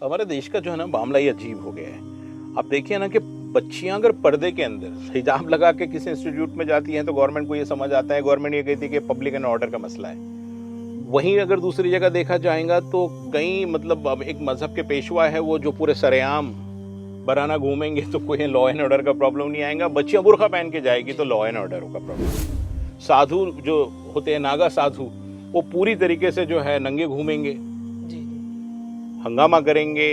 हमारे देश का जो है ना मामला ये अजीब हो गया है। आप देखिए ना कि बच्चियां अगर पर्दे के अंदर हिजाब लगा के किसी इंस्टीट्यूट में जाती हैं तो गवर्नमेंट को ये समझ आता है, गवर्नमेंट ये कहती है कि पब्लिक एंड ऑर्डर का मसला है। वहीं अगर दूसरी जगह देखा जाएगा तो कई मतलब अब एक मजहब के पेशवा है वो जो पूरे सरेआम बराना घूमेंगे तो कोई लॉ एंड ऑर्डर का प्रॉब्लम नहीं आएगा। बच्चियां बुर्का पहन के जाएगी तो लॉ एंड ऑर्डर का प्रॉब्लम। साधु जो होते हैं नागा साधु, वो पूरी तरीके से जो है नंगे घूमेंगे, हंगामा करेंगे,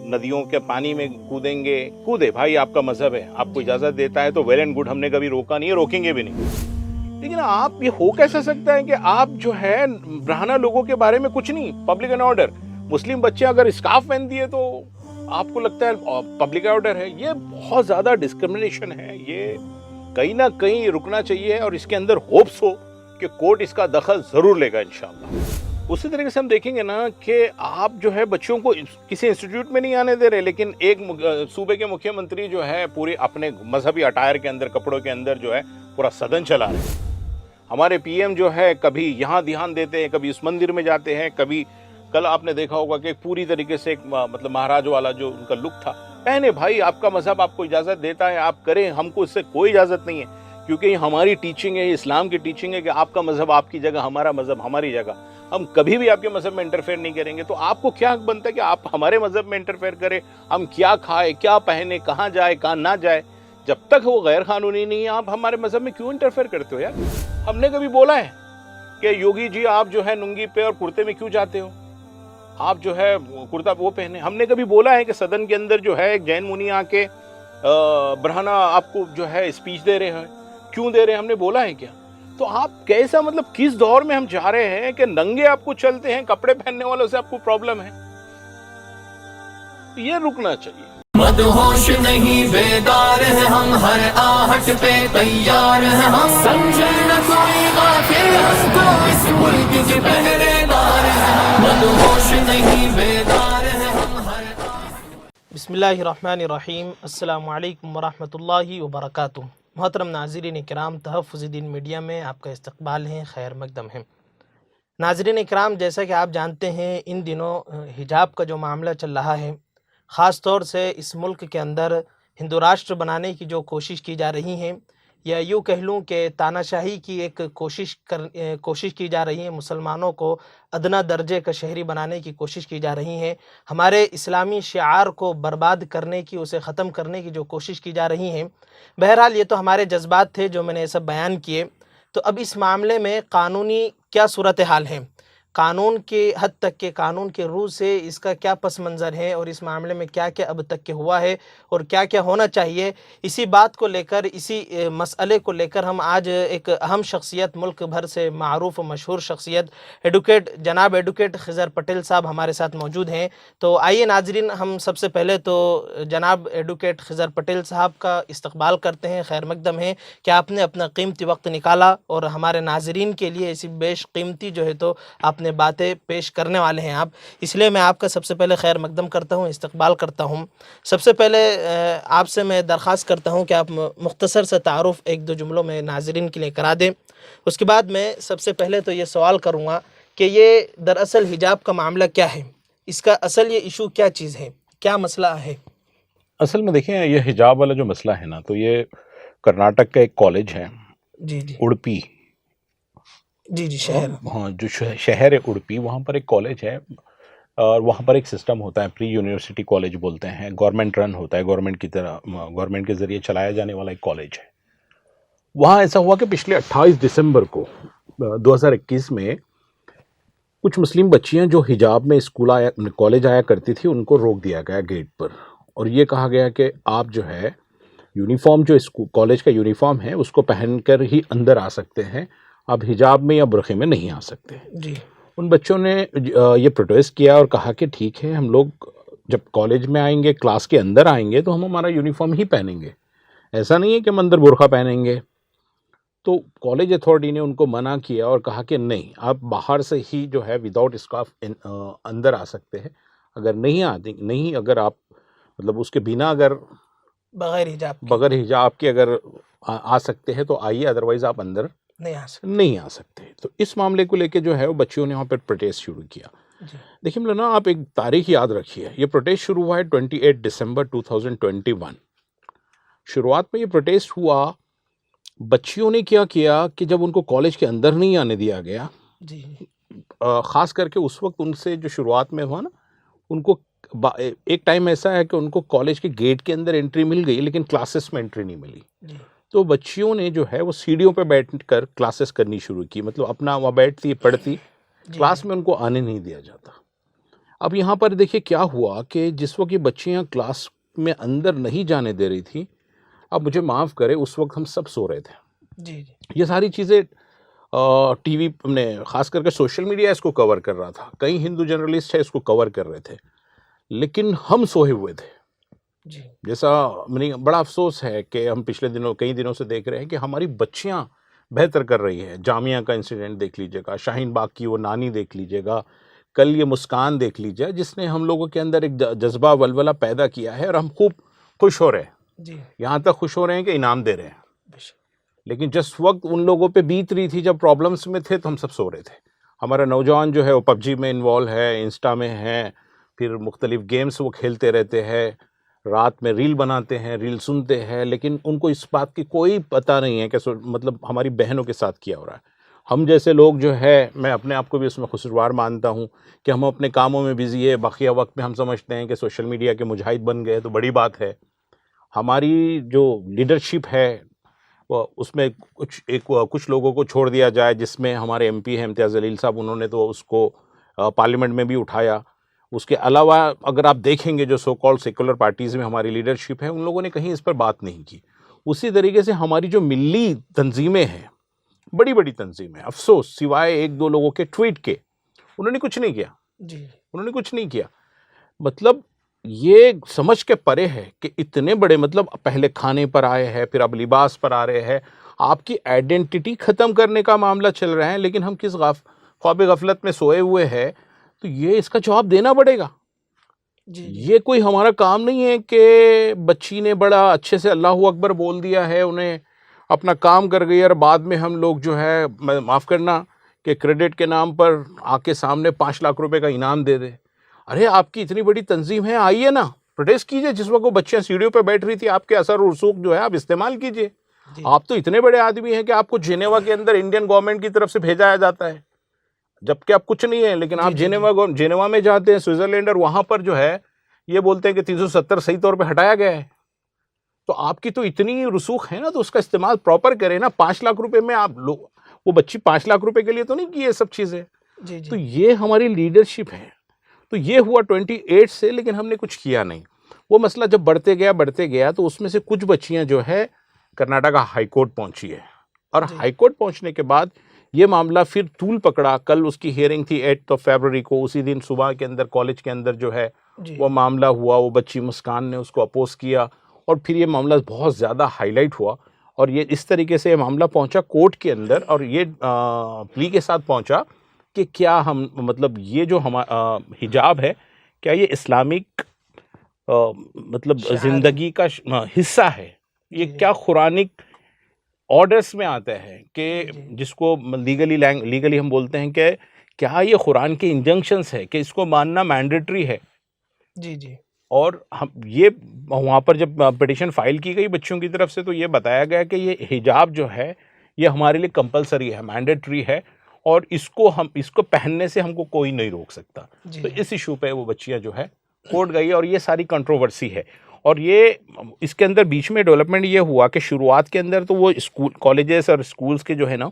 नदियों के पानी में कूदेंगे। कूदे भाई, आपका मजहब है, आपको इजाजत देता है तो वेल एंड गुड, हमने कभी रोका नहीं है, रोकेंगे भी नहीं। लेकिन आप ये हो कैसे सकता है कि आप जो है ब्राह्मण लोगों के बारे में कुछ नहीं, पब्लिक एंड ऑर्डर। मुस्लिम बच्चे अगर स्कार्फ पहन दिए तो आपको लगता है पब्लिक ऑर्डर है। ये बहुत ज्यादा डिस्क्रिमिनेशन है, ये कहीं ना कहीं रुकना चाहिए और इसके अंदर होप्स हो कि कोर्ट इसका दखल जरूर लेगा इंशाल्लाह। उसी तरीके से हम देखेंगे ना कि आप जो है बच्चों को किसी इंस्टीट्यूट में नहीं आने दे रहे, लेकिन एक सूबे के मुख्यमंत्री जो है पूरे अपने मजहबी अटायर के अंदर, कपड़ों के अंदर जो है पूरा सदन चला रहे हैं। हमारे पीएम जो है कभी यहाँ ध्यान देते हैं, कभी उस मंदिर में जाते हैं, कभी कल आपने देखा होगा कि पूरी तरीके से एक मतलब महाराज वाला जो उनका लुक था, पहने भाई, आपका मजहब आपको इजाजत देता है, आप करें, हमको इससे कोई इजाजत नहीं है, क्योंकि हमारी टीचिंग है, इस्लाम की टीचिंग है कि आपका मजहब आपकी जगह, हमारा मजहब हमारी जगह, हम कभी भी आपके मजहब में इंटरफेयर नहीं करेंगे। तो आपको क्या हक बनता है कि आप हमारे मजहब में इंटरफेयर करें? हम क्या खाए, क्या पहने, कहाँ जाए, कहाँ ना जाए, जब तक वो गैर कानूनी नहीं है आप हमारे मजहब में क्यों इंटरफेयर करते हो यार? हमने कभी बोला है कि योगी जी आप जो है लुंगी पे और कुर्ते में क्यों जाते हो, आप जो है कुर्ता वो पहने? हमने कभी बोला है कि सदन के अंदर जो है एक जैन मुनि आके ब्राह्मणा आपको जो है स्पीच दे रहे हैं, क्यों दे रहे हैं? हमने बोला है क्या? तो आप कैसा मतलब किस दौर में हम जा रहे हैं कि नंगे आपको चलते हैं, कपड़े पहनने वालों से आपको प्रॉब्लम है? ये रुकना चाहिए। मदहोश नहीं बेदार है हम, हर आहट पे तैयार है हम, समझे न कोई गाफिल हमको इस मुल्क के पहरेदार है हम, मदहोश नहीं बेदार है हम हर आहट। बिस्मिल्लाहिर्रहमानिर्रहीम, अस्सलामु अलैकुम वरहमतुल्लाहि वबरकातुहू। मोहतरम नाज़रीन इकराम, तहफ़्फ़ुज़-ए-दीन मीडिया में आपका इस्तक़बाल है, खैर मक़दम है। नाज़रीन इकराम, जैसा कि आप जानते हैं इन दिनों हिजाब का जो मामला चल रहा है, ख़ास तौर से इस मुल्क के अंदर हिंदू राष्ट्र बनाने की जो कोशिश की जा रही है, या यूँ कह लूँ कि तानाशाही की एक कोशिश की जा रही है, मुसलमानों को अदना दर्जे का शहरी बनाने की कोशिश की जा रही है, हमारे इस्लामी शिआर को बर्बाद करने की, उसे ख़त्म करने की जो कोशिश की जा रही है। बहरहाल ये तो हमारे जज्बात थे जो मैंने ये सब बयान किए। तो अब इस मामले में कानूनी क्या सूरत हाल है, कानून के हद तक के, कानून के रूह से इसका क्या पस मंज़र है और इस मामले में क्या क्या अब तक के हुआ है और क्या क्या होना चाहिए, इसी बात को लेकर, इसी मसले को लेकर हम आज एक अहम शख्सियत, मुल्क भर से मारूफ मशहूर शख्सियत जनाब एडवोकेट खिज़र पटेल साहब हमारे साथ मौजूद हैं। तो आइए नाजरीन, हम सबसे पहले तो जनाब एडवोकेट खिज़र पटेल साहब का इस्तकबाल करते हैं। खैर मकदम है कि आपने अपना कीमती वक्त निकाला और हमारे नाजरीन के लिए ऐसी बेशकीमती जो है तो आपने बातें पेश करने वाले हैं आप, इसलिए मैं आपका सबसे पहले खैर मकदम करता हूं, इस्तकबाल करता हूं। सबसे पहले आपसे मैं दरख्वास्त करता हूं कि आप मुख्तसर सा तारुफ एक दो जुमलों में नाज़रीन के लिए करा दें। उसके बाद मैं सबसे पहले तो ये सवाल करूंगा कि ये दरअसल हिजाब का मामला क्या है, इसका असल ये इशू क्या चीज़ है, क्या मसला है? असल में देखें, ये हिजाब वाला जो मसला है ना, तो ये कर्नाटक का एक कॉलेज है, जी जी, उडुपी, जी शहर, हाँ जो शहर है उडुपी, वहाँ पर एक कॉलेज है और वहाँ पर एक सिस्टम होता है, प्री यूनिवर्सिटी कॉलेज बोलते हैं, गवर्नमेंट रन होता है, गवर्नमेंट की तरह, गवर्नमेंट के ज़रिए चलाया जाने वाला एक कॉलेज है। वहाँ ऐसा हुआ कि पिछले 28 दिसंबर को 2021 में कुछ मुस्लिम बच्चियाँ जो हिजाब में कॉलेज आया करती थी, उनको रोक दिया गया गेट पर और ये कहा गया कि आप जो है यूनिफॉर्म, जो कॉलेज का यूनिफॉर्म है उसको पहनकर ही अंदर आ सकते हैं, आप हिजाब में या बुरखे में नहीं आ सकते जी। उन बच्चों ने ये प्रोटेस्ट किया और कहा कि ठीक है, हम लोग जब कॉलेज में आएंगे, क्लास के अंदर आएंगे तो हम हमारा यूनिफॉर्म ही पहनेंगे, ऐसा नहीं है कि हम अंदर बुरखा पहनेंगे। तो कॉलेज अथॉरिटी ने उनको मना किया और कहा कि नहीं, आप बाहर से ही जो है विदाउट स्कार्फ अंदर आ सकते हैं, अगर नहीं अगर आप मतलब उसके बिना अगर बगैर हिजाब के अगर आ सकते हैं तो आइए, अदरवाइज आप अंदर नहीं आ सकते। तो इस मामले को लेके जो है वो बच्चियों ने वहाँ पर प्रोटेस्ट शुरू किया। देखिए मौलाना, आप एक तारीख याद रखिए, ये प्रोटेस्ट शुरू हुआ है 28 दिसंबर 2021। शुरुआत में ये प्रोटेस्ट हुआ, बच्चियों ने क्या किया कि जब उनको कॉलेज के अंदर नहीं आने दिया गया, जी ख़ास करके उस वक्त उनसे जो शुरुआत में हुआ ना, उनको एक टाइम ऐसा है कि उनको कॉलेज के गेट के अंदर एंट्री मिल गई लेकिन क्लासेस में एंट्री नहीं मिली। जी तो बच्चियों ने जो है वो सीढ़ियों पे बैठकर क्लासेस करनी शुरू की, मतलब अपना वहाँ बैठती पढ़ती, क्लास में उनको आने नहीं दिया जाता। अब यहाँ पर देखिए क्या हुआ कि जिस वक्त ये बच्चियाँ क्लास में अंदर नहीं जाने दे रही थी, अब मुझे माफ़ करें, उस वक्त हम सब सो रहे थे। जी जी ये सारी चीज़ें टीवी ने, ख़ास करके सोशल मीडिया इसको कवर कर रहा था, कई हिंदू जर्नलिस्ट है इसको कवर कर रहे थे, लेकिन हम सोए हुए थे। जी जैसा मैंने, बड़ा अफसोस है कि हम पिछले दिनों कई दिनों से देख रहे हैं कि हमारी बच्चियां बेहतर कर रही है। जामिया का इंसिडेंट देख लीजिएगा, शाहीन बाग की वो नानी देख लीजिएगा, कल ये मुस्कान देख लीजिए, जिसने हम लोगों के अंदर एक जज्बा वलवला पैदा किया है और हम खूब खुश हो रहे हैं। जी यहाँ तक खुश हो रहे हैं कि इनाम दे रहे हैं, बेशक। लेकिन जिस वक्त उन लोगों पे बीत रही थी जब प्रॉब्लम्स में थे, तो हम सब सो रहे थे। हमारा नौजवान जो है वो पबजी में इन्वॉल्व है, इंस्टा में है, फिर मुख्तलिफ गेम्स वो खेलते रहते हैं, रात में रील बनाते हैं, रील सुनते हैं, लेकिन उनको इस बात की कोई पता नहीं है कि मतलब हमारी बहनों के साथ क्या हो रहा है। हम जैसे लोग जो है, मैं अपने आप को भी उसमें खुशगवार मानता हूँ कि हम अपने कामों में बिजी है, बाकिया वक्त में हम समझते हैं कि सोशल मीडिया के मुजाहिद बन गए तो बड़ी बात है। हमारी जो लीडरशिप है वो, उसमें कुछ लोगों को छोड़ दिया जाए, जिसमें हमारे एमपी हैं इम्तियाज़ जलील साहब, उन्होंने तो उसको पार्लियामेंट में भी उठाया। उसके अलावा अगर आप देखेंगे जो सो कॉल्ड सेकुलर पार्टीज़ में हमारी लीडरशिप है, उन लोगों ने कहीं इस पर बात नहीं की। उसी तरीके से हमारी जो मिली तंजीमें हैं, बड़ी बड़ी तंजीमें, अफसोस सिवाय एक दो लोगों के ट्वीट के, उन्होंने कुछ नहीं किया। जी उन्होंने कुछ नहीं किया। मतलब ये समझ के परे है कि इतने बड़े, मतलब पहले खाने पर आए हैं, फिर अब लिबास पर आ रहे हैं, आपकी आइडेंटिटी ख़त्म करने का मामला चल रहा है, लेकिन हम किस ख्वाब गफलत में सोए हुए हैं, तो ये इसका जवाब देना पड़ेगा। जी ये कोई हमारा काम नहीं है कि बच्ची ने बड़ा अच्छे से अल्लाहू अकबर बोल दिया है, उन्हें अपना काम कर गई, और बाद में हम लोग जो है, माफ़ करना, कि क्रेडिट के नाम पर आके सामने 5 लाख रुपए का इनाम दे दे। अरे आपकी इतनी बड़ी तंजीम है, आइए ना, प्रोटेस्ट कीजिए। जिस वक्त वो बच्चियाँ सीढ़ियों पर बैठ रही थी, आपके असर और रसूख जो है आप इस्तेमाल कीजिए। आप तो इतने बड़े आदमी हैं कि आपको जेनेवा के अंदर इंडियन गवर्नमेंट की तरफ से भेजा जाता है, जबकि आप कुछ नहीं है, लेकिन आप जेनेवा में जाते हैं, स्विट्जरलैंड, और वहां पर जो है ये बोलते हैं कि 370 सही तौर पे हटाया गया है। तो आपकी तो इतनी रसूख है ना, तो उसका इस्तेमाल प्रॉपर करें ना। 5 लाख रुपए में आप लोग, वो बच्ची 5 लाख रुपए के लिए तो नहीं की ये सब चीजें। जी जी तो ये हमारी लीडरशिप है। तो ये हुआ 28 से, लेकिन हमने कुछ किया नहीं। वो मसला जब बढ़ते गया तो उसमें से कुछ बच्चियां जो है कर्नाटका हाई कोर्ट पहुंची है, और हाई कोर्ट पहुंचने के बाद ये मामला फिर तूल पकड़ा। कल उसकी हियरिंग थी 8 फरवरी को, उसी दिन सुबह के अंदर कॉलेज के अंदर जो है वो मामला हुआ। वो बच्ची मुस्कान ने उसको अपोज किया, और फिर ये मामला बहुत ज़्यादा हाईलाइट हुआ, और ये इस तरीके से ये मामला पहुंचा कोर्ट के अंदर, और ये प्ली के साथ पहुंचा कि क्या हम, मतलब ये जो हमारा हिजाब है, क्या ये इस्लामिक मतलब ज़िंदगी का हिस्सा है, ये क्या कुरानिक ऑर्डर्स में आता है, कि जिसको लीगली हम बोलते हैं कि क्या ये कुरान के इंजंक्शंस है, कि इसको मानना मैंडेटरी है। जी जी और हम ये वहाँ पर जब पिटीशन फाइल की गई बच्चों की तरफ से, तो ये बताया गया कि ये हिजाब जो है ये हमारे लिए कंपलसरी है, मैंडेटरी है, और इसको पहनने से हमको कोई नहीं रोक सकता। तो इस इशू पे वो बच्चियाँ जो है कोर्ट गई, और ये सारी कंट्रोवर्सी है। और ये इसके अंदर बीच में डेवलपमेंट ये हुआ कि शुरुआत के अंदर तो वो स्कूल, कॉलेजेस और स्कूल्स के जो है ना,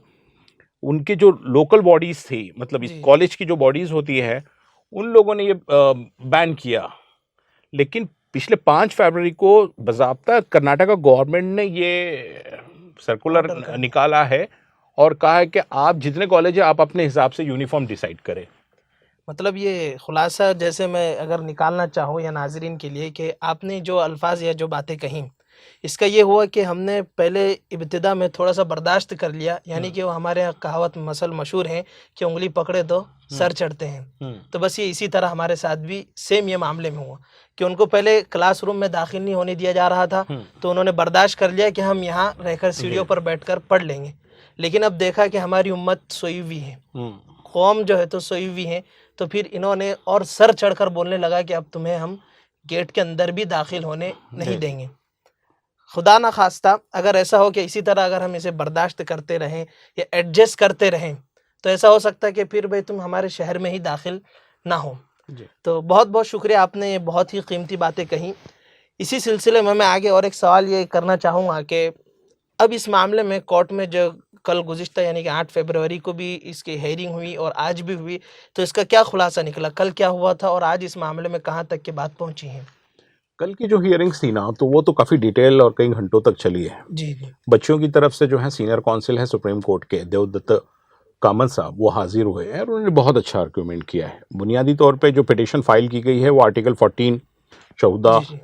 उनके जो लोकल बॉडीज़ थी, मतलब इस कॉलेज की जो बॉडीज़ होती है, उन लोगों ने ये बैन किया। लेकिन पिछले 5 फरवरी को बाज़ाब्ता कर्नाटका गवर्नमेंट ने ये सर्कुलर निकाला है और कहा है कि आप जितने कॉलेज है आप अपने हिसाब से यूनिफॉर्म डिसाइड करें। मतलब ये खुलासा जैसे मैं अगर निकालना चाहूँ या नाजरीन के लिए, कि आपने जो अल्फाज या जो बातें कहीं, इसका ये हुआ कि हमने पहले इब्तिदा में थोड़ा सा बर्दाश्त कर लिया, यानी कि वो हमारे यहाँ कहावत मसल मशहूर है कि उंगली पकड़े तो सर चढ़ते हैं। तो बस ये इसी तरह हमारे साथ भी सेम ये मामले में हुआ कि उनको पहले क्लासरूम में दाखिल नहीं होने दिया जा रहा था, तो उन्होंने बर्दाश्त कर लिया कि हम यहाँ रहकर सीढ़ियों पर बैठकर पढ़ लेंगे। लेकिन अब देखा कि हमारी उम्मत सोई हुई है, कौम जो है तो सोई हुई है, तो फिर इन्होंने और सर चढ़कर बोलने लगा कि अब तुम्हें हम गेट के अंदर भी दाखिल होने नहीं देंगे। खुदा ना खास्ता अगर ऐसा हो कि इसी तरह अगर हम इसे बर्दाश्त करते रहें या एडजस्ट करते रहें तो ऐसा हो सकता है कि फिर भाई तुम हमारे शहर में ही दाखिल ना हो। तो बहुत बहुत शुक्रिया, आपने ये बहुत ही कीमती बातें कही। इसी सिलसिले में मैं आगे और एक सवाल ये करना चाहूँगा कि अब इस मामले में कोर्ट में जो कल गुज़िश्ता यानी कि 8 फरवरी को भी इसकी हेयरिंग हुई और आज भी हुई, तो इसका क्या खुलासा निकला, कल क्या हुआ था और आज इस मामले में कहाँ तक की बात पहुँची है? कल की जो हियरिंग्स थी ना, तो वो तो काफ़ी डिटेल और कई घंटों तक चली है। जी। बच्चों की तरफ से जो है सीनियर काउंसिल है सुप्रीम कोर्ट के देवदत्त कामत साहब, वो हाजिर हुए हैं और उन्होंने बहुत अच्छा आर्गूमेंट किया है। बुनियादी तौर पे जो पिटिशन फाइल की गई है वो आर्टिकल 14, 14,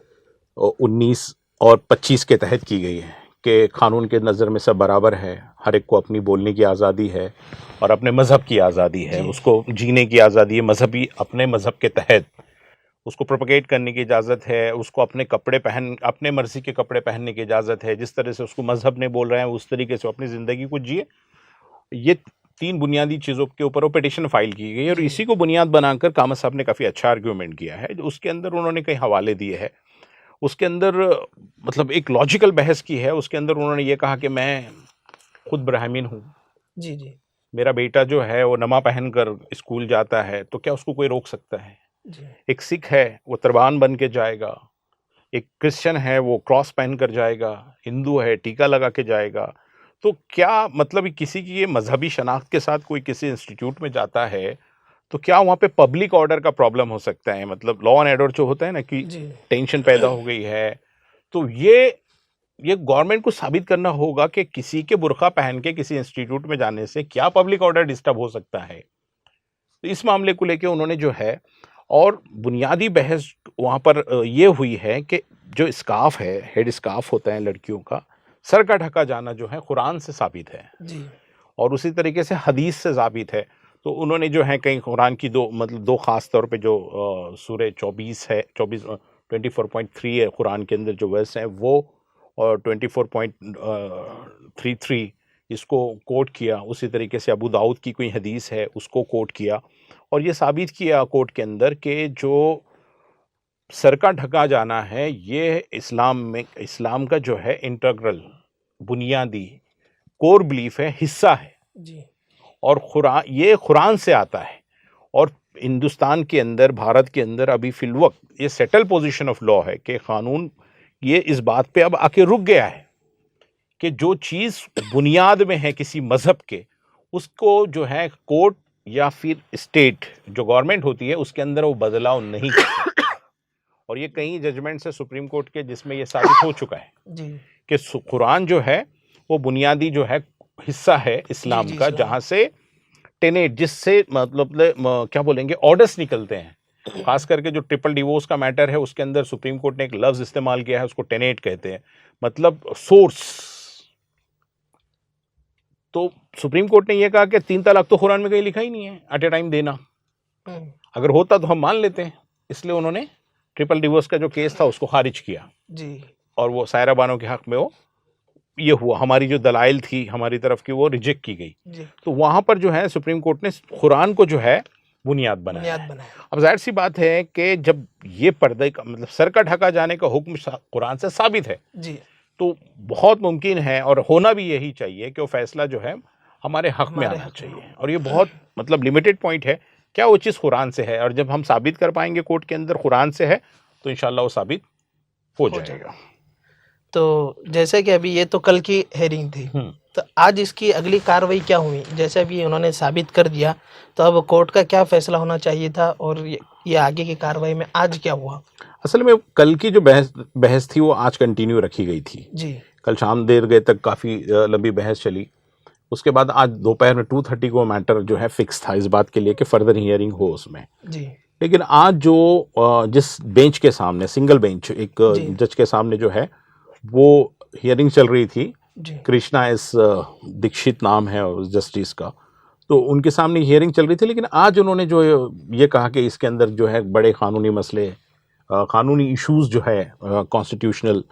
19 और 25 के तहत की गई है कि कानून के नज़र में सब बराबर है, हर एक को अपनी बोलने की आज़ादी है और अपने मज़हब की आज़ादी है, उसको जीने की आज़ादी है, मजहबी अपने मज़हब के तहत उसको प्रोपगेट करने की इजाज़त है, उसको अपने मर्ज़ी के कपड़े पहनने की इजाज़त है, जिस तरह से उसको मज़हब ने बोल रहे हैं उस तरीके से अपनी ज़िंदगी को जिए। ये 3 बुनियादी चीज़ों के ऊपर वो पिटिशन फाइल की गई और इसी को बुनियाद बनाकर कामत साहब ने काफ़ी अच्छा आर्ग्यूमेंट किया है। उसके अंदर उन्होंने कई हवाले दिए हैं, उसके अंदर मतलब एक लॉजिकल बहस की है। उसके अंदर उन्होंने ये कहा कि मैं खुद ब्राह्मीण हूँ, जी, मेरा बेटा जो है वो नमा पहन कर स्कूल जाता है, तो क्या उसको कोई रोक सकता है? एक सिख है वो तरबान बन के जाएगा, एक क्रिश्चियन है वो क्रॉस पहन कर जाएगा, हिंदू है टीका लगा के जाएगा, तो क्या मतलब किसी की ये मजहबी शनाख्त के साथ कोई किसी इंस्टीट्यूट में जाता है तो क्या वहाँ पे पब्लिक ऑर्डर का प्रॉब्लम हो सकता है? मतलब लॉ एंड ऑर्डर जो होता है ना कि टेंशन पैदा हो गई है, तो ये गवर्नमेंट को साबित करना होगा कि किसी के बुर्का पहन के किसी इंस्टीट्यूट में जाने से क्या पब्लिक ऑर्डर डिस्टर्ब हो सकता है। तो इस मामले को लेके उन्होंने जो है और बुनियादी बहस वहाँ पर ये हुई है कि जो स्कार्फ है, हेड स्कार्फ होता है लड़कियों का, सर का ढका जाना जो है कुरान से साबित है जी, और उसी तरीके से हदीस से साबित है। तो उन्होंने जो है कहीं कुरान की दो ख़ास तौर पे जो सूरह 24 है, 24 है कुरान के अंदर जो वर्स हैं वो, और 24.33 इसको कोट किया। उसी तरीके से अबू दाऊद की कोई हदीस है उसको कोट किया और ये साबित किया कोर्ट के अंदर कि जो सर का ढका जाना है ये इस्लाम का जो है इंटीग्रल बुनियादी कोर बिलीफ है, हिस्सा है जी, और कुरान से आता है। और हिंदुस्तान के अंदर, भारत के अंदर अभी फिलवक्त ये सेटल पोजीशन ऑफ लॉ है कि कानून ये इस बात पे अब आके रुक गया है कि जो चीज़ बुनियाद में है किसी मज़हब के, उसको जो है कोर्ट या फिर स्टेट जो गवर्नमेंट होती है उसके अंदर वो बदलाव नहीं कर सकती। और ये कई जजमेंट्स है सुप्रीम कोर्ट के जिसमें ये साबित हो चुका है कि कुरान जो है वो बुनियादी जो है हिस्सा है इस्लाम का, जहाँ से टेनेट, जिससे मतलब क्या बोलेंगे, ऑर्डर्स निकलते हैं। खास करके जो ट्रिपल डिवोर्स का मैटर है उसके अंदर सुप्रीम कोर्ट ने एक लफ्ज इस्तेमाल किया है, उसको टेनेट कहते हैं, मतलब सोर्स। तो सुप्रीम कोर्ट ने यह कहा कि 3 तलाक तो कुरान में कहीं लिखा ही नहीं है एट ए टाइम देना, अगर होता तो हम मान लेते हैं। इसलिए उन्होंने ट्रिपल डिवोर्स का जो केस था उसको खारिज किया जी, और वो सायरा बानो के हक में वो ये हुआ, हमारी जो दलाइल थी हमारी तरफ की वो रिजेक्ट की गई। तो वहां पर जो है सुप्रीम कोर्ट ने कुरान को जो है बुनियाद बनाया। अब जाहिर सी बात है कि जब ये पर्दे का मतलब सर का ढका जाने का हुक्म कुरान से साबित है जी, तो बहुत मुमकिन है और होना भी यही चाहिए कि वो फैसला जो है हमारे हक में आना चाहिए। और ये बहुत मतलब लिमिटेड पॉइंट है, क्या वो चीज़ कुरान से है, और जब हम साबित कर पाएंगे कोर्ट के अंदर कुरान से है तो इंशाल्लाह वो साबित हो जाएगा। तो जैसे कि अभी ये तो कल की हेयरिंग थी, तो आज इसकी अगली कार्रवाई क्या हुई? जैसे अभी उन्होंने साबित कर दिया तो अब कोर्ट का क्या फैसला होना चाहिए था और ये आगे की कार्रवाई में आज क्या हुआ? असल में कल की जो बहस थी वो आज कंटिन्यू रखी गई थी जी। कल शाम देर गए तक काफ़ी लंबी बहस चली। उसके बाद आज दोपहर में 2:30 को मैटर जो है फिक्स था इस बात के लिए कि फर्दर हियरिंग हो उसमें जी। लेकिन आज जो जिस बेंच के सामने, सिंगल बेंच, एक जज के सामने जो है वो हियरिंग चल रही थी, कृष्णा एस दीक्षित नाम है उस जस्टिस का, तो उनके सामने हियरिंग चल रही थी। लेकिन आज उन्होंने जो ये कहा कि इसके अंदर जो है बड़े कानूनी मसले, कानूनी इश्यूज जो है कॉन्स्टिट्यूशनल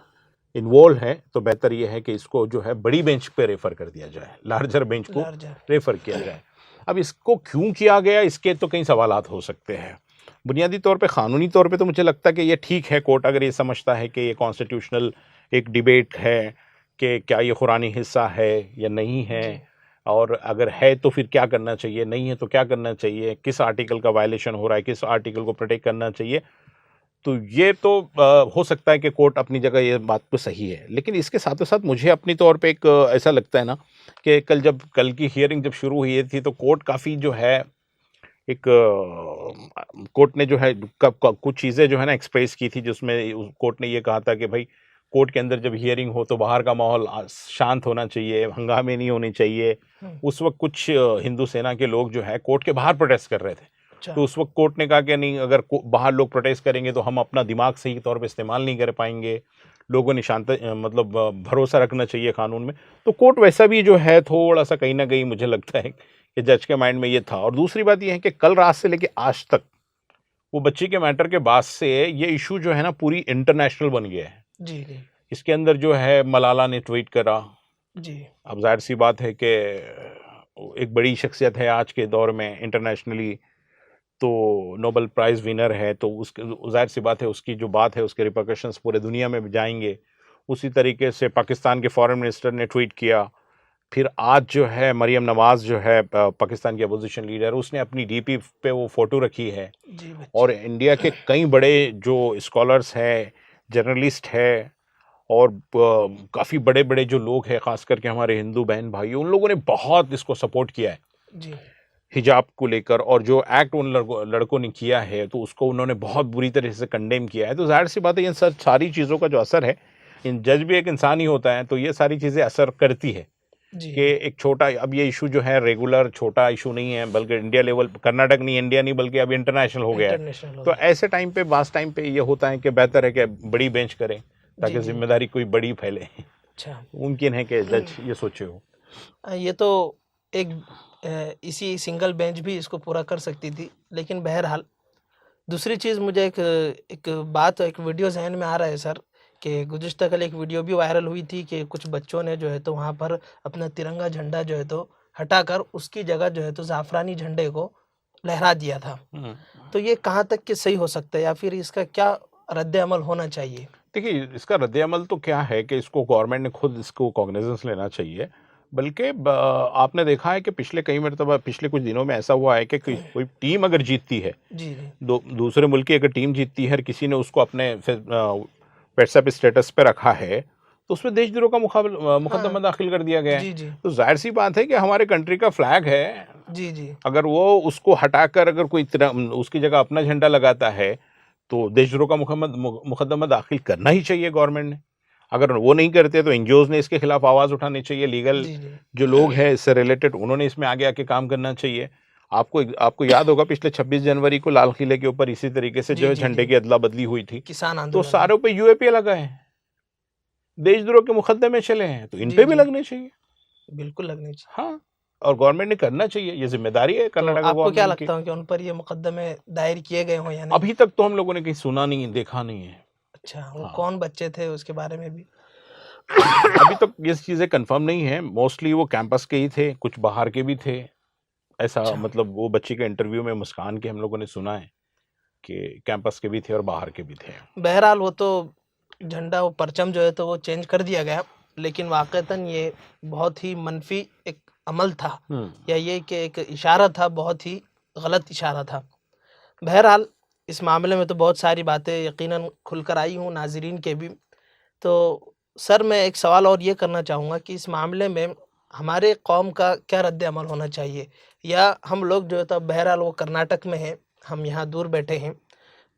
इन्वॉल्व है, तो बेहतर ये है कि इसको जो है बड़ी बेंच पे रेफर कर दिया जाए, लार्जर बेंच को रेफर किया जाए। अब इसको क्यों किया गया, इसके तो कई सवालात हो सकते हैं। बुनियादी तौर पे कानूनी तौर पे तो मुझे लगता है कि ये ठीक है, कोर्ट अगर ये समझता है कि ये कॉन्स्टिट्यूशनल एक डिबेट है कि क्या ये कुरानी हिस्सा है या नहीं है, और अगर है तो फिर क्या करना चाहिए, नहीं है तो क्या करना चाहिए, किस आर्टिकल का वायलेशन हो रहा है, किस आर्टिकल को प्रोटेक्ट करना चाहिए, तो ये तो हो सकता है कि कोर्ट अपनी जगह ये बात तो सही है। लेकिन इसके साथ साथ मुझे अपनी तौर पे एक ऐसा लगता है ना कि कल की हियरिंग जब शुरू हुई थी तो कोर्ट काफ़ी जो है एक कोर्ट ने जो है कुछ चीज़ें जो है ना एक्सप्रेस की थी, जिसमें कोर्ट ने ये कहा था कि भाई कोर्ट के अंदर जब हियरिंग हो तो बाहर का माहौल शांत होना चाहिए, हंगामे नहीं होने चाहिए। उस वक्त कुछ हिंदू सेना के लोग जो है कोर्ट के बाहर प्रोटेस्ट कर रहे थे, तो उस वक्त कोर्ट ने कहा कि नहीं, अगर बाहर लोग प्रोटेस्ट करेंगे तो हम अपना दिमाग सही तौर पे इस्तेमाल नहीं कर पाएंगे, लोगों ने शांत मतलब भरोसा रखना चाहिए कानून में। तो कोर्ट वैसा भी जो है थोड़ा सा कहीं ना कहीं मुझे लगता है कि जज के माइंड में ये था। और दूसरी बात ये है कि कल रात से लेके आज तक वो बच्ची के मैटर के बाद से ये इशू जो है ना पूरी इंटरनेशनल बन गया है। जी जी। इसके अंदर जो है मलाला ने ट्वीट करा जी। अब जाहिर सी बात है कि एक बड़ी शख्सियत है आज के दौर में इंटरनेशनली, तो नोबेल प्राइज़ विनर है, तो उसके जाहिर सी बात है उसकी जो बात है उसके रिपरकशंस पूरे दुनिया में जाएंगे। उसी तरीके से पाकिस्तान के फॉरेन मिनिस्टर ने ट्वीट किया। फिर आज जो है मरियम नवाज़ जो है पाकिस्तान की अपोजिशन लीडर, उसने अपनी डीपी पे वो फ़ोटो रखी है। और इंडिया के कई बड़े जो स्कॉलर्स हैं, जर्नलिस्ट है, और काफ़ी बड़े बड़े जो लोग हैं, ख़ास करके हमारे हिंदू बहन भाई, उन लोगों ने बहुत इसको सपोर्ट किया है जी हिजाब को लेकर। और जो एक्ट उन लड़कों ने किया है तो उसको उन्होंने बहुत बुरी तरह से कंडेम किया है। तो जाहिर सी बात है इन सारी चीज़ों का जो असर है, इन जज भी एक इंसान ही होता है, तो ये सारी चीज़ें असर करती है कि एक छोटा, अब ये इशू जो है रेगुलर छोटा इशू नहीं है, बल्कि इंडिया लेवल, कर्नाटक नहीं, इंडिया नहीं, बल्कि अब इंटरनेशनल हो गया है। तो ऐसे टाइम पे बास टाइम पे ये होता है कि बेहतर है कि बड़ी बेंच करें ताकि जिम्मेदारी कोई बड़ी फैले। अच्छा, मुमकिन है कि जज ये सोचे हो। ये तो एक इसी सिंगल बेंच भी इसको पूरा कर सकती थी, लेकिन बहरहाल दूसरी चीज़ मुझे एक बात, एक वीडियो जहन में आ रहा है सर, कि गुज़िश्ता कल एक वीडियो भी वायरल हुई थी कि कुछ बच्चों ने जो है तो वहाँ पर अपना तिरंगा झंडा जो है तो हटाकर उसकी जगह जो है तो ज़ाफ़रानी झंडे को लहरा दिया था। तो ये कहाँ तक कि सही हो सकता है, या फिर इसका क्या रद्द अमल होना चाहिए? देखिए, इसका रद्द अमल तो क्या है कि इसको गवर्नमेंट ने खुद इसको कॉग्निजेंस लेना चाहिए। बल्कि आपने देखा है कि पिछले कई मरतबा पिछले कुछ दिनों में ऐसा हुआ है कि कोई टीम अगर जीतती है, दूसरे मुल्क की अगर टीम जीतती है और किसी ने उसको अपने व्हाट्सएप स्टेटस पे रखा है, तो उसमें देशद्रोह का मुकदमा दाखिल कर दिया गया है। तो जाहिर सी बात है कि हमारे कंट्री का फ्लैग है, अगर वो उसको हटाकर अगर कोई उसकी जगह अपना झंडा लगाता है तो देशद्रोह का मुकदमा दाखिल करना ही चाहिए गवर्नमेंट ने। अगर वो नहीं करते तो एनजीओज ने इसके खिलाफ आवाज़ उठानी चाहिए, लीगल जो लोग हैं इससे रिलेटेड उन्होंने इसमें आगे आके काम करना चाहिए। आपको याद होगा पिछले 26 जनवरी को लाल किले के ऊपर इसी तरीके से जो है झंडे की अदला बदली हुई थी, किसान आंदोलन, तो सारों पे यूएपीए लगा है, देशद्रोह के मुकदमे चले हैं, तो इन पे भी लगने चाहिए, बिल्कुल लगने चाहिए। हाँ, और गवर्नमेंट ने करना चाहिए, ये जिम्मेदारी है कर्नाटक तो आपको क्या लगता है कि उन पर ये मुकदमे दायर किए गए हों या नहीं? अभी तक तो हम लोगों ने कहीं सुना नहीं, देखा नहीं है। अच्छा, वो कौन बच्चे थे उसके बारे में भी अभी तक ये चीज़ें कंफर्म नहीं है। मोस्टली वो कैंपस के ही थे, कुछ बाहर के भी थे ऐसा। मतलब वो बच्ची के इंटरव्यू में मुस्कान के हम लोगों ने सुना है कि कैंपस के भी थे और बाहर के भी थे। बहरहाल वो तो झंडा, वो परचम जो है तो वो चेंज कर दिया गया, लेकिन वाक़तन ये बहुत ही मनफी एक अमल था, या ये कि एक इशारा था, बहुत ही गलत इशारा था। बहरहाल इस मामले में तो बहुत सारी बातें यकीनन खुलकर आई हूँ नाज़रीन के भी। तो सर मैं एक सवाल और ये करना चाहूँगा कि इस मामले में हमारे कौम का क्या रद्द अमल होना चाहिए, या हम लोग जो है तो बहरहाल वो कर्नाटक में हैं, हम यहाँ दूर बैठे हैं,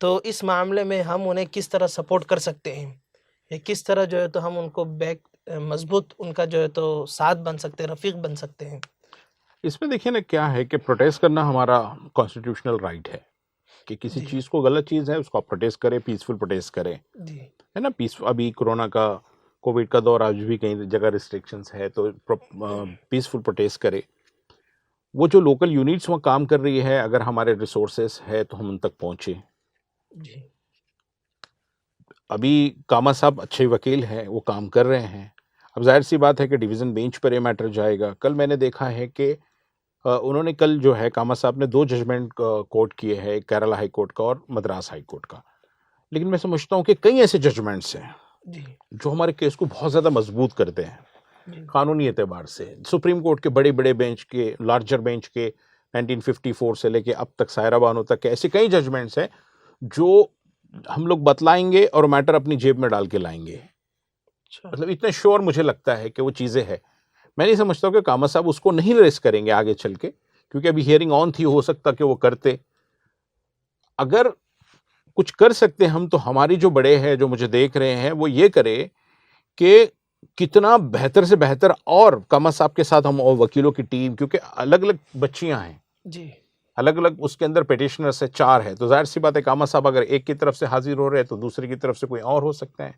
तो इस मामले में हम उन्हें किस तरह सपोर्ट कर सकते हैं, या किस तरह जो है तो हम उनको मजबूत उनका जो है तो साथ बन सकते हैं, रफ़ीक बन सकते हैं? इसमें देखिए ना क्या है कि प्रोटेस्ट करना हमारा कॉन्स्टिट्यूशनल राइट है कि किसी चीज़ को, गलत चीज़ है उसको आप प्रोटेस्ट करें, पीसफुल प्रोटेस्ट करें, है ना। अभी कोरोना का, कोविड का दौर, आज भी कई जगह रिस्ट्रिक्शंस है, तो पीसफुल प्रोटेस्ट करें। वो जो लोकल यूनिट्स वहाँ काम कर रही है, अगर हमारे रिसोर्सेस है तो हम उन तक पहुँचे। अभी कामा साहब अच्छे वकील हैं, वो काम कर रहे हैं। अब जाहिर सी बात है कि डिवीज़न बेंच पर ये मैटर जाएगा। कल मैंने देखा है कि उन्होंने कल जो है कामा साहब ने 2 जजमेंट कोट किए हैं, एक केरला हाई कोर्ट का और मद्रास हाई कोर्ट का। लेकिन मैं समझता हूँ कि कई ऐसे जजमेंट्स हैं जी जो हमारे केस को बहुत ज़्यादा मजबूत करते हैं जी कानूनी एतबार से। सुप्रीम कोर्ट के बड़े बड़े बेंच के, लार्जर बेंच के 1954 से लेके अब तक सायरा बानो तक के ऐसे कई जजमेंट्स हैं जो हम लोग बतलाएंगे और मैटर अपनी जेब में डाल के लाएंगे। अच्छा मतलब इतने श्योर मुझे लगता है कि वो चीज़ें हैं। मैं नहीं समझता हूँ कि कामा साहब उसको नहीं रेस करेंगे आगे चल के, क्योंकि अभी हियरिंग ऑन थी, हो सकता कि वो करते। अगर कुछ कर सकते हम तो हमारी जो बड़े हैं जो मुझे देख रहे हैं वो ये करे कि कितना बेहतर से बेहतर, और कामा साहब के साथ हम और वकीलों की टीम, क्योंकि अलग अलग बच्चियां हैं, जी अलग अलग उसके अंदर पिटिशनर्स है, 4 है, तो जाहिर सी बात है कामा साहब अगर एक की तरफ से हाजिर हो रहे हैं तो दूसरे की तरफ से कोई और हो सकता है।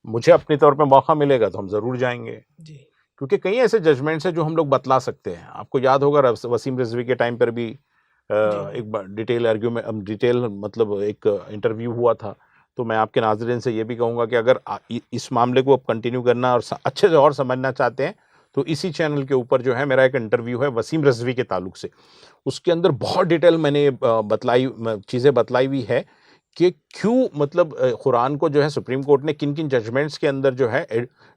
मुझे अपने तौर पे मौका मिलेगा तो हम ज़रूर जाएंगे, जी क्योंकि कई ऐसे जजमेंट्स हैं जो हम लोग बतला सकते हैं। आपको याद होगा वसीम रिजवी के टाइम पर भी एक डिटेल आर्ग्यूमेंट, डिटेल मतलब एक इंटरव्यू हुआ था। तो मैं आपके नाज़रीन से ये भी कहूँगा कि अगर इस मामले को आप कंटिन्यू करना और अच्छे से और समझना चाहते हैं तो इसी चैनल के ऊपर जो है मेरा एक इंटरव्यू है वसीम रिजवी के ताल्लुक से। उसके अंदर बहुत डिटेल मैंने चीज़ें बतलाई हुई है कि क्यों मतलब कुरान को जो है सुप्रीम कोर्ट ने किन किन जजमेंट्स के अंदर जो है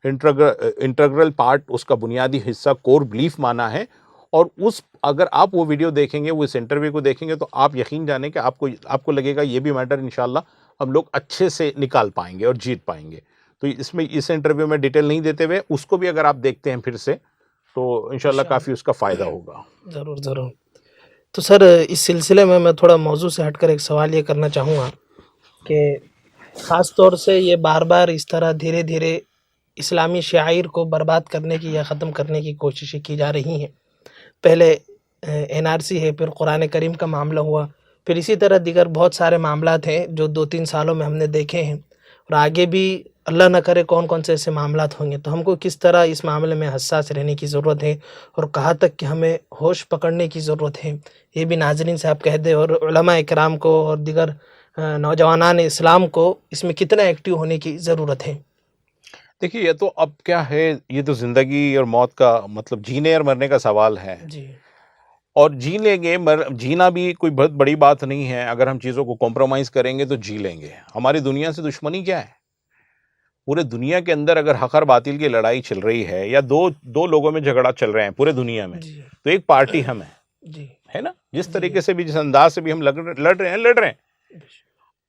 इंटरग्रल पार्ट, उसका बुनियादी हिस्सा, कोर बिलीफ माना है। और उस अगर आप वो वीडियो देखेंगे, वो इस इंटरव्यू को देखेंगे तो आप यकीन जाने कि आपको लगेगा ये भी मैटर इंशाल्लाह हम लोग अच्छे से निकाल पाएंगे और जीत पाएंगे। तो इसमें इस इंटरव्यू में डिटेल नहीं देते हुए उसको भी अगर आप देखते हैं फिर से तो इंशाल्लाह काफ़ी उसका फ़ायदा होगा। ज़रूर ज़रूर। तो सर इस सिलसिले में मैं थोड़ा मौजू से हटकर एक सवाल ये करना चाहूँगा कि ख़ास तौर से ये बार बार इस तरह धीरे धीरे इस्लामी शाइर को बर्बाद करने की या ख़त्म करने की कोशिशें की जा रही हैं। पहले एनआरसी है, फिर कुरान करीम का मामला हुआ, फिर इसी तरह दीगर बहुत सारे मामलात हैं जो 2-3 सालों में हमने देखे हैं और आगे भी अल्लाह न करे कौन कौन से ऐसे मामलात होंगे। तो हमको किस तरह इस मामले में हसास रहने की ज़रूरत है और कहाँ तक कि हमें होश पकड़ने की ज़रूरत है, ये भी नाज़रीन से आप कह दें। और उलमा इकराम को और दीगर नौजवानान इस्लाम को इसमें कितना एक्टिव होने की ज़रूरत है। देखिए ये तो अब क्या है, ये तो ज़िंदगी और मौत का मतलब जीने और मरने का सवाल है। जी और जी लेंगे, जीना भी कोई बहुत बड़ी बात नहीं है। अगर हम चीज़ों को कॉम्प्रोमाइज़ करेंगे तो जी लेंगे। हमारी दुनिया से दुश्मनी क्या है? पूरे दुनिया के अंदर अगर हक और बातिल की लड़ाई चल रही है या दो लोगों में झगड़ा चल रहे हैं पूरे दुनिया में, जी तो एक पार्टी हम है, जी है ना? जिस तरीके से भी, जिस अंदाज से भी हम लड़ रहे हैं।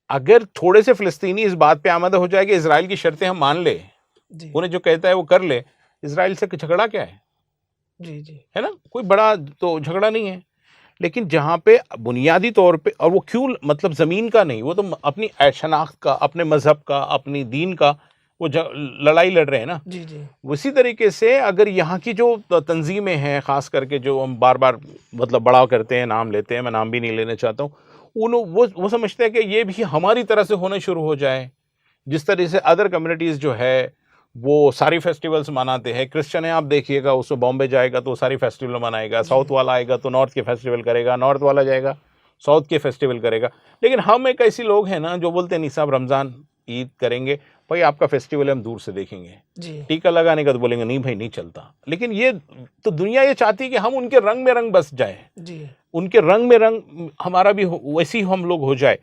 अगर थोड़े से फ़िलिस्तीनी इस बात पे आमादा हो जाए कि इजराइल की शर्तें हम मान ले, जी उन्हें जो कहता है वो कर ले, इजराइल से झगड़ा क्या है? जी जी है ना? कोई बड़ा तो झगड़ा नहीं है। लेकिन जहाँ पे बुनियादी तौर पे, और वो क्यों, मतलब ज़मीन का नहीं, वो तो अपनी शनाख्त का, अपने मज़हब का, अपनी दीन का वो लड़ाई लड़ रहे हैं ना। जी जी उसी तरीके से अगर यहाँ की जो तंजीमें हैं, ख़ास करके जो हम बार बार मतलब बड़ा करते हैं, नाम लेते हैं, मैं नाम भी नहीं लेना चाहता हूँ, वो समझते हैं कि ये भी हमारी तरह से होना शुरू हो जाए। जिस तरह से अदर कम्युनिटीज़ जो है वो सारी फेस्टिवल्स मनाते हैं। क्रिश्चियन है, आप देखिएगा, उसमें बॉम्बे जाएगा तो सारी फेस्टिवल मनाएगा, साउथ वाला आएगा तो नॉर्थ के फेस्टिवल करेगा, नॉर्थ वाला जाएगा साउथ के फेस्टिवल करेगा। लेकिन हम एक ऐसी लोग हैं ना जो बोलते हैं नहीं साहब रमज़ान ईद करेंगे, भाई आपका फेस्टिवल है हम दूर से देखेंगे। जी टीका लगाने का तो बोलेंगे नहीं भाई नहीं चलता। लेकिन ये तो दुनिया ये चाहती है कि हम उनके रंग में रंग बस जाए, जी उनके रंग में रंग हमारा भी वैसी हम लोग हो जाए,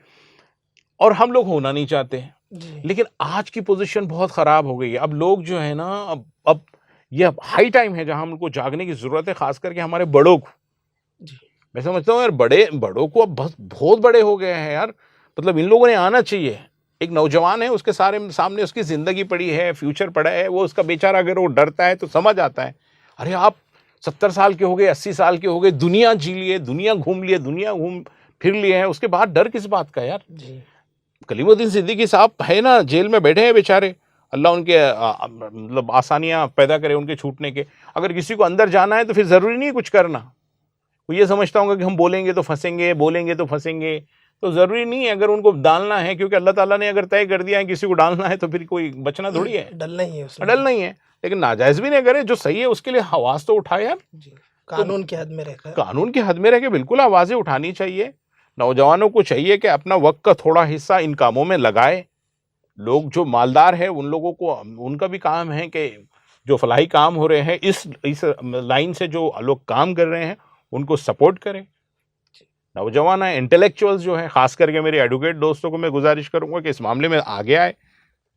और हम लोग होना नहीं चाहते। जी लेकिन आज की पोजीशन बहुत ख़राब हो गई है। अब लोग जो है ना, अब ये हाई टाइम है जहां हमको जागने की ज़रूरत है, ख़ास करके हमारे बड़ों को। जी मैं समझता हूँ यार बड़ों को अब बहुत बड़े हो गए हैं यार। मतलब इन लोगों ने आना चाहिए। एक नौजवान है, उसके सामने उसकी ज़िंदगी पड़ी है, फ्यूचर पड़ा है, वो उसका बेचारा अगर वो डरता है तो समझ आता है, अरे आप 70 साल के हो गए, 80 साल के हो गए, दुनिया जी लिए, दुनिया घूम लिए, दुनिया घूम फिर लिए हैं, उसके बाद डर किस बात का यार? जी कलीमुद्दीन सिद्दीकी साहब है ना, जेल में बैठे हैं बेचारे, अल्लाह उनके मतलब आसानियाँ पैदा करे उनके छूटने के। अगर किसी को अंदर जाना है तो फिर ज़रूरी नहीं है कुछ करना। वो ये समझता हूँ कि हम बोलेंगे तो फंसेंगे, बोलेंगे तो फंसेंगे, तो ज़रूरी नहीं है। अगर उनको डालना है, क्योंकि अल्लाह ताला ने अगर तय कर दिया है किसी को डालना है तो फिर कोई बचना थोड़ी है, डलना ही है उसमें। डल नहीं है। लेकिन नाजायज़ भी नहीं करे, जो सही है उसके लिए आवाज़ तो उठाए यार। जी कानून के हद में रहकर। कानून की हद में रह के बिल्कुल आवाज़ें उठानी चाहिए। नौजवानों को चाहिए कि अपना वक्त का थोड़ा हिस्सा इन कामों में लगाए। लोग जो मालदार है उन लोगों को, उनका भी काम है कि जो फलाही काम हो रहे हैं इस लाइन से जो लोग काम कर रहे हैं उनको सपोर्ट करें। नौजवान है, इंटेलेक्चुअल्स जो हैं, खास करके मेरे एडवोकेट दोस्तों को मैं गुजारिश करूंगा कि इस मामले में आगे आए,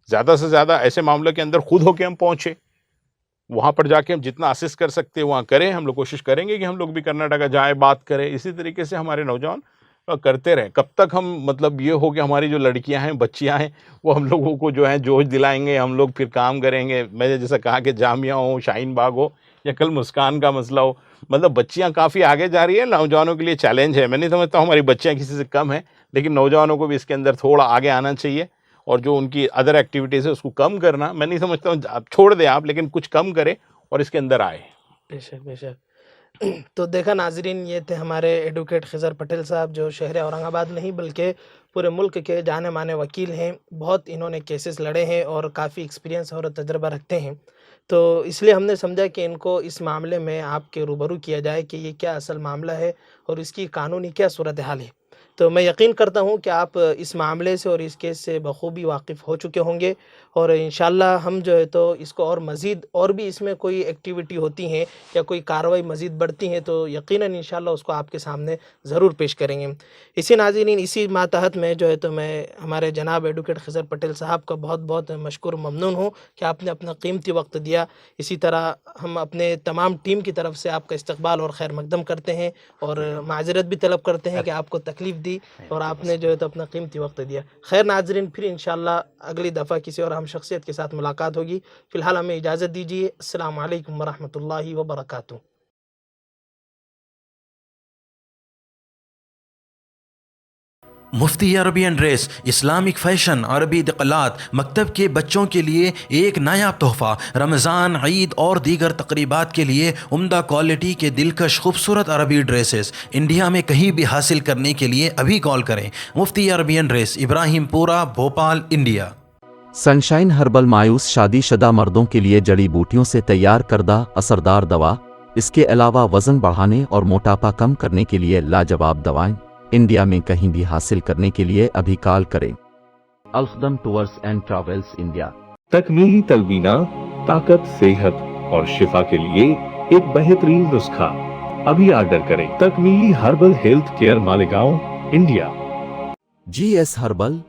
ज़्यादा से ज़्यादा ऐसे मामलों के अंदर खुद होके हम पहुँचे, वहाँ पर जाके हम जितना असिस्ट कर सकते हैं वहाँ करें। हम लोग कोशिश करेंगे कि हम लोग भी कर्नाटका जाएँ, बात करें, इसी तरीके से हमारे नौजवान करते रहें। कब तक हम मतलब ये हो कि हमारी जो लड़कियां हैं, बच्चियां हैं, वो हम लोगों को जो है जोश दिलाएंगे, हम लोग फिर काम करेंगे। मैंने जैसा कहा कि जामिया हो, शाहीन बाग हो या कल मुस्कान का मसला हो, मतलब बच्चियां काफ़ी आगे जा रही है, नौजवानों के लिए चैलेंज है। मैं नहीं समझता हूँ हमारी बच्चियां किसी से कम है, लेकिन नौजवानों को भी इसके अंदर थोड़ा आगे आना चाहिए और जो उनकी अदर एक्टिविटीज़ है उसको कम करना, मैं नहीं समझता हूँ आप छोड़ दें आप, लेकिन कुछ कम करें और इसके अंदर आए। बेशक बेशक। तो देखा नाजरीन, ये थे हमारे एडवोकेट खिज़र पटेल साहब, जो शहर औरंगाबाद नहीं बल्कि पूरे मुल्क के जाने माने वकील हैं। बहुत इन्होंने केसेस लड़े हैं और काफ़ी एक्सपीरियंस और तजर्बा रखते हैं। तो इसलिए हमने समझा कि इनको इस मामले में आपके रूबरू किया जाए कि ये क्या असल मामला है और इसकी कानूनी क्या सूरत हाल है। तो मैं यकीन करता हूँ कि आप इस मामले से और इस केस से बखूबी वाकिफ़ हो चुके होंगे और इंशाल्लाह हम जो है तो इसको और मज़ीद और भी इसमें कोई एक्टिविटी होती हैं या कोई कार्रवाई मज़ीद बढ़ती हैं तो यकीनन इंशाल्लाह उसको आपके सामने ज़रूर पेश करेंगे। इसी नाज़रीन, इसी मातहत में जो है तो मैं हमारे जनाब एडवोकेट खिज़र पटेल साहब का बहुत बहुत मशकूर ममनून हूँ कि आपने अपना कीमती वक्त दिया। इसी तरह हम अपने तमाम टीम की तरफ से आपका इस्तकबाल और खैर मकदम करते हैं और माजरत भी तलब करते हैं कि आपको तकलीफ़ दी और आपने जो है तो अपना कीमती वक्त दिया। खैर नाजरीन, फिर इंशाल्लाह अगली दफ़ा किसी और हम शख्सियत के साथ मुलाकात होगी। फ़िलहाल हमें इजाज़त दीजिए। अस्सलामु अलैकुम वरहमतुल्लाहि वबरकातुहू। मुफ्ती अरबी एंड ड्रेस, इस्लामिक फ़ैशन, अरबी दिक़लात, मकतब के बच्चों के लिए एक नायाब तोहफ़ा। रमज़ान, ईद और दीगर तक़रीबात के लिए उम्दा क्वालिटी के दिलकश खूबसूरत अरबी ड्रेसेस इंडिया में कहीं भी हासिल करने के लिए अभी कॉल करें। मुफ्ती अरबी and dress, Ibrahimpura, Bhopal, India. Sunshine herbal मायूस शादीशुदा मर्दों के लिए जड़ी बूटियों से तैयार करदा असरदार दवा। इसके अलावा वज़न बढ़ाने और मोटापा कम करने के लिए लाजवाब दवाएं इंडिया में कहीं भी हासिल करने के लिए अभी कॉल करें। अलखदम टूर्स एंड ट्रैवल्स इंडिया। तकमीली तलबीना, ताकत, सेहत और शिफा के लिए एक बेहतरीन नुस्खा। अभी ऑर्डर करें। Takmeeli herbal health care, Malegaon, India. GS herbal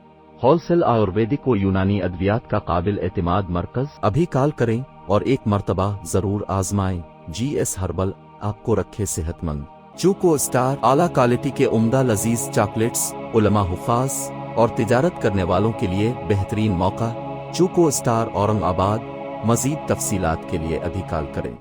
wholesale Ayurvedic व यूनानी अद्वियात का काबिल एतमाद मरकज। अभी कॉल करें और एक मर्तबा जरूर आजमाएं। GS हर्बल आपको रखे सेहतमंद। चूको स्टार आला क्वालिटी के उम्दा लजीज चॉकलेट्स, उलमा हुफाज और तिजारत करने वालों के लिए बेहतरीन मौका। चूको स्टार औरंगाबाद। मजीद तफसीलात के लिए अभी कॉल करें।